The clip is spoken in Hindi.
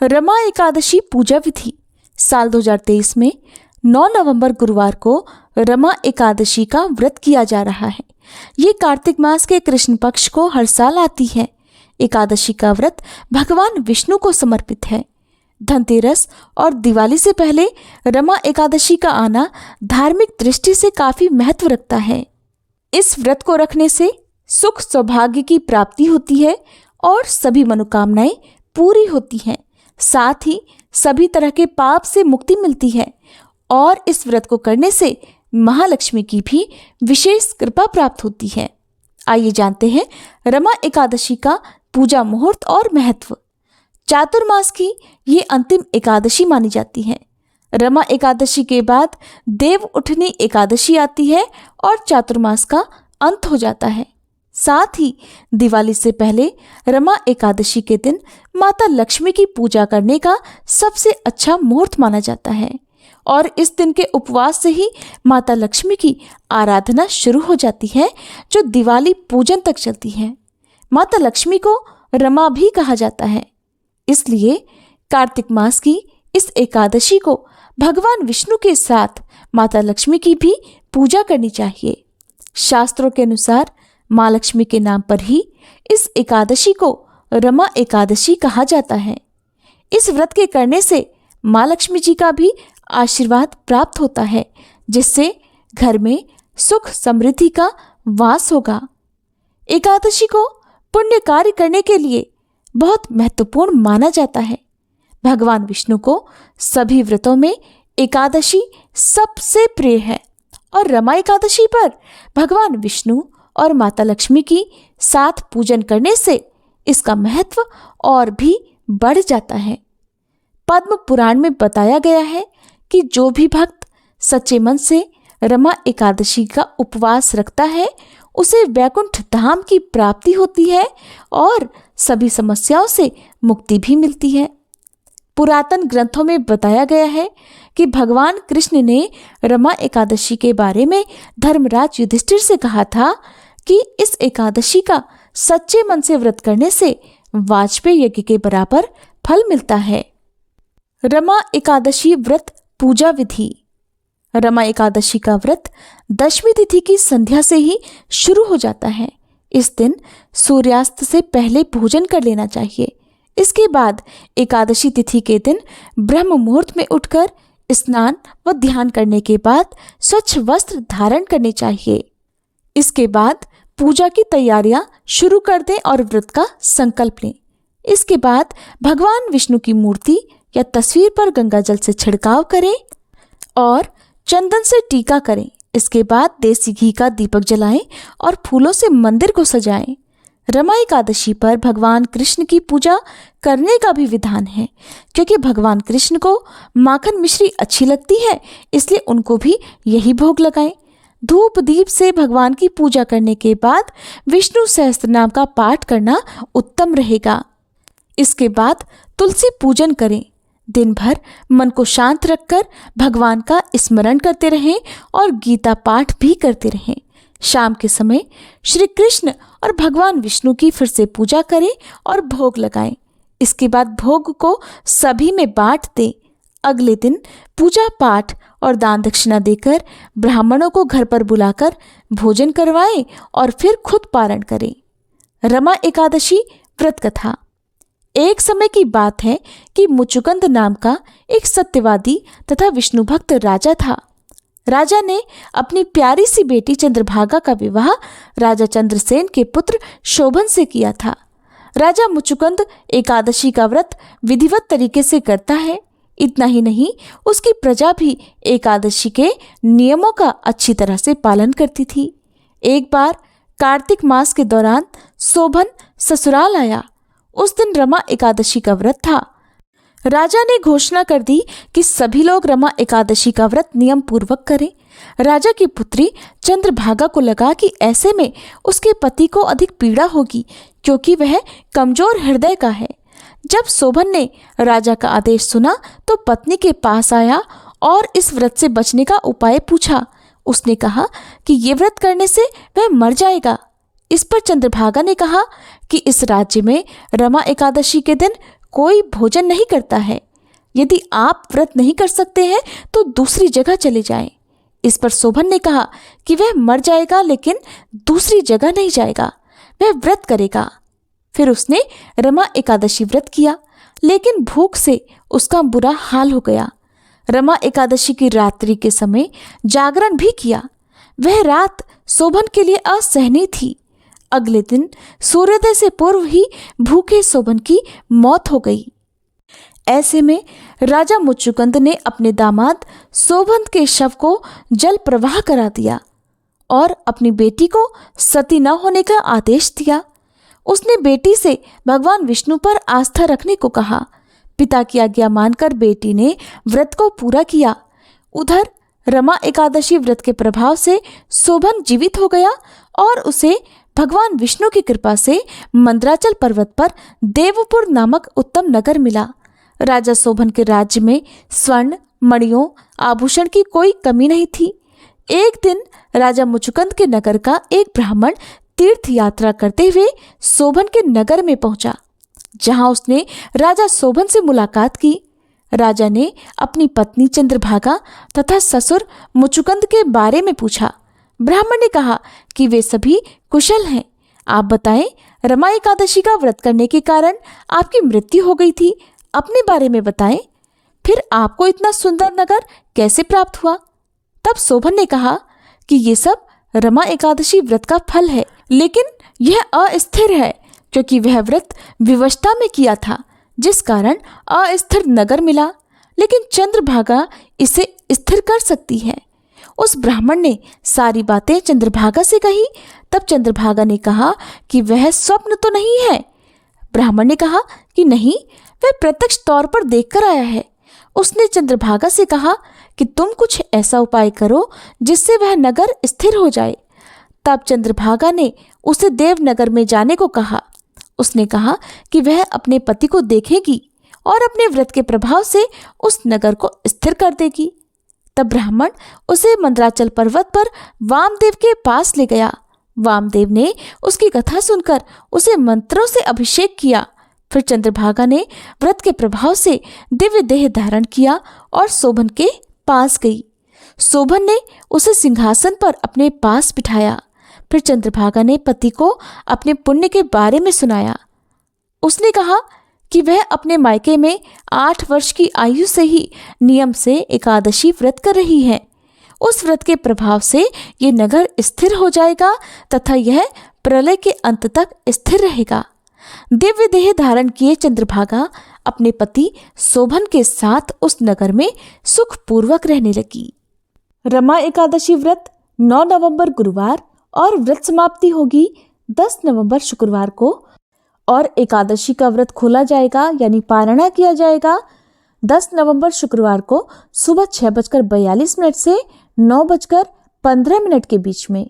रमा एकादशी पूजा विधि। साल 2023 में 9 नवंबर गुरुवार को रमा एकादशी का व्रत किया जा रहा है। ये कार्तिक मास के कृष्ण पक्ष को हर साल आती है। एकादशी का व्रत भगवान विष्णु को समर्पित है। धनतेरस और दिवाली से पहले रमा एकादशी का आना धार्मिक दृष्टि से काफी महत्व रखता है। इस व्रत को रखने से सुख सौभाग्य की प्राप्ति होती है और सभी मनोकामनाएं पूरी होती हैं। साथ ही सभी तरह के पाप से मुक्ति मिलती है और इस व्रत को करने से महालक्ष्मी की भी विशेष कृपा प्राप्त होती है। आइए जानते हैं रमा एकादशी का पूजा मुहूर्त और महत्व। चातुर्मास की ये अंतिम एकादशी मानी जाती है। रमा एकादशी के बाद देव उठनी एकादशी आती है और चातुर्मास का अंत हो जाता है। साथ ही दिवाली से पहले रमा एकादशी के दिन माता लक्ष्मी की पूजा करने का सबसे अच्छा मुहूर्त माना जाता है और इस दिन के उपवास से ही माता लक्ष्मी की आराधना शुरू हो जाती है, जो दिवाली पूजन तक चलती है। माता लक्ष्मी को रमा भी कहा जाता है, इसलिए कार्तिक मास की इस एकादशी को भगवान विष्णु के साथ माता लक्ष्मी की भी पूजा करनी चाहिए। शास्त्रों के अनुसार माँ लक्ष्मी के नाम पर ही इस एकादशी को रमा एकादशी कहा जाता है। इस व्रत के करने से माँ लक्ष्मी जी का भी आशीर्वाद प्राप्त होता है, जिससे घर में सुख समृद्धि का वास होगा। एकादशी को पुण्य कार्य करने के लिए बहुत महत्वपूर्ण माना जाता है। भगवान विष्णु को सभी व्रतों में एकादशी सबसे प्रिय है और रमा एकादशी पर भगवान विष्णु और माता लक्ष्मी की साथ पूजन करने से इसका महत्व और भी बढ़ जाता है। पद्म पुराण में बताया गया है कि जो भी भक्त सच्चे मन से रमा एकादशी का उपवास रखता है, उसे वैकुंठ धाम की प्राप्ति होती है और सभी समस्याओं से मुक्ति भी मिलती है। पुरातन ग्रंथों में बताया गया है कि भगवान कृष्ण ने रमा एकादशी के बारे में धर्मराज युधिष्ठिर से कहा था कि इस एकादशी का सच्चे मन से व्रत करने से वाजपेयी यज्ञ के बराबर फल मिलता है। रमा एकादशी व्रत पूजा विधि। रमा एकादशी का व्रत दशमी तिथि की संध्या से ही शुरू हो जाता है। इस दिन सूर्यास्त से पहले भोजन कर लेना चाहिए। इसके बाद एकादशी तिथि के दिन ब्रह्म मुहूर्त में उठकर स्नान व ध्यान करने के बाद स्वच्छ वस्त्र धारण करने चाहिए। इसके बाद पूजा की तैयारियां शुरू कर दें और व्रत का संकल्प लें। इसके बाद भगवान विष्णु की मूर्ति या तस्वीर पर गंगा जल से छिड़काव करें और चंदन से टीका करें। इसके बाद देसी घी का दीपक जलाएं और फूलों से मंदिर को सजाएं। रमा एकादशी पर भगवान कृष्ण की पूजा करने का भी विधान है, क्योंकि भगवान कृष्ण को माखन मिश्री अच्छी लगती है, इसलिए उनको भी यही भोग लगाएं। धूप दीप से भगवान की पूजा करने के बाद विष्णु सहस्त्र नाम का पाठ करना उत्तम रहेगा। इसके बाद तुलसी पूजन करें। दिन भर मन को शांत रखकर भगवान का स्मरण करते रहें और गीता पाठ भी करते रहें। शाम के समय श्री कृष्ण और भगवान विष्णु की फिर से पूजा करें और भोग लगाएं। इसके बाद भोग को सभी में बांट दें। अगले दिन पूजा पाठ और दान दक्षिणा देकर ब्राह्मणों को घर पर बुलाकर भोजन करवाएं और फिर खुद पारण करें। रमा एकादशी व्रत कथा। एक समय की बात है कि मुचुकुंद नाम का एक सत्यवादी तथा विष्णु भक्त राजा था। राजा ने अपनी प्यारी सी बेटी चंद्रभागा का विवाह राजा चंद्रसेन के पुत्र शोभन से किया था। राजा मुचुकुंद एकादशी का व्रत विधिवत तरीके से करता है। इतना ही नहीं, उसकी प्रजा भी एकादशी के नियमों का अच्छी तरह से पालन करती थी। एक बार कार्तिक मास के दौरान शोभन ससुराल आया। उस दिन रमा एकादशी का व्रत था। राजा ने घोषणा कर दी कि सभी लोग रमा एकादशी का व्रत नियम पूर्वक करें। राजा की पुत्री चंद्रभागा को लगा कि ऐसे में उसके पति को अधिक पीड़ा होगी, क्योंकि वह कमजोर हृदय का है। जब शोभन ने राजा का आदेश सुना तो पत्नी के पास आया और इस व्रत से बचने का उपाय पूछा। उसने कहा कि ये व्रत करने से वह मर जाएगा। इस पर चंद्रभागा ने कहा कि इस राज्य में रमा एकादशी के दिन कोई भोजन नहीं करता है। यदि आप व्रत नहीं कर सकते हैं तो दूसरी जगह चले जाएं। इस पर शोभन ने कहा कि वह मर जाएगा लेकिन दूसरी जगह नहीं जाएगा, वह व्रत करेगा। फिर उसने रमा एकादशी व्रत किया, लेकिन भूख से उसका बुरा हाल हो गया। रमा एकादशी की रात्रि के समय जागरण भी किया। वह रात शोभन के लिए असहनीय थी। अगले दिन सूर्योदय से पूर्व ही भूखे शोभन की मौत हो गई। ऐसे में राजा मुचुकुंद ने अपने दामाद शोभन के शव को जल प्रवाह करा दिया और अपनी बेटी को सती न होने का आदेश दिया। उसने बेटी से भगवान विष्णु पर आस्था रखने को कहा। पिता की आज्ञा मानकर बेटी ने व्रत को पूरा किया। उधर रमा एकादशी व्रत के प्रभाव से शोभन जीवित हो गया और उसे भगवान विष्णु की कृपा से मंदराचल पर्वत पर देवपुर नामक उत्तम नगर मिला। राजा शोभन के राज्य में स्वर्ण, मणियों, आभूषण की कोई कमी नहीं थी। एक दिन राजा मुचुकुंद के नगर का एक ब्राह्मण तीर्थ यात्रा करते हुए शोभन के नगर में पहुंचा, जहां उसने राजा शोभन से मुलाकात की। राजा ने अपनी पत्नी चंद्रभागा तथा ससुर मुचुकुंद के बारे में पूछा। ब्राह्मण ने कहा कि वे सभी कुशल हैं। आप बताएं, रमा एकादशी का व्रत करने के कारण आपकी मृत्यु हो गई थी, अपने बारे में बताएं। फिर आपको इतना सुंदर नगर कैसे प्राप्त हुआ? तब शोभन ने कहा कि ये सब रमा एकादशी व्रत का फल है, लेकिन यह अस्थिर है क्योंकि वह व्रत विवशता में किया था, जिस कारण अस्थिर नगर मिला, लेकिन चंद्रभागा इसे स्थिर कर सकती है। उस ब्राह्मण ने सारी बातें चंद्रभागा से कही। तब चंद्रभागा ने कहा कि वह स्वप्न तो नहीं है। ब्राह्मण ने कहा कि नहीं, वह प्रत्यक्ष तौर पर देखकर आया है। उसने चंद्रभागा से कहा कि तुम कुछ ऐसा उपाय करो जिससे वह नगर स्थिर हो जाए। तब चंद्रभागा ने उसे देवनगर में जाने को कहा। उसने कहा कि वह अपने पति को देखेगी और अपने व्रत के प्रभाव से उस नगर को स्थिर कर देगी। तब ब्राह्मण उसे मंदराचल पर्वत पर वामदेव के पास ले गया। वामदेव ने उसकी कथा सुनकर उसे मंत्रों से अभिषेक किया। फिर चंद्रभागा ने व्रत के प्रभाव से दिव्य देह धारण किया और शोभन के पास गई। शोभन ने उसे सिंहासन पर अपने पास बिठाया। फिर चंद्रभागा ने पति को अपने पुण्य के बारे में सुनाया। उसने कहा कि वह अपने मायके में 8 वर्ष की आयु से ही नियम से एकादशी व्रत कर रही है। उस व्रत के प्रभाव से ये नगर स्थिर हो जाएगा तथा यह प्रलय के अंत तक स्थिर रहेगा। दिव्य देह धारण किए चंद्रभागा अपने पति शोभन के साथ उस नगर में सुखपूर्वक रहने लगी। रमा एकादशी व्रत 9 नवंबर गुरुवार और व्रत समाप्ति होगी 10 नवंबर शुक्रवार को, और एकादशी का व्रत खोला जाएगा यानी पारणा किया जाएगा 10 नवंबर शुक्रवार को सुबह 6:42 से 9:15 के बीच में।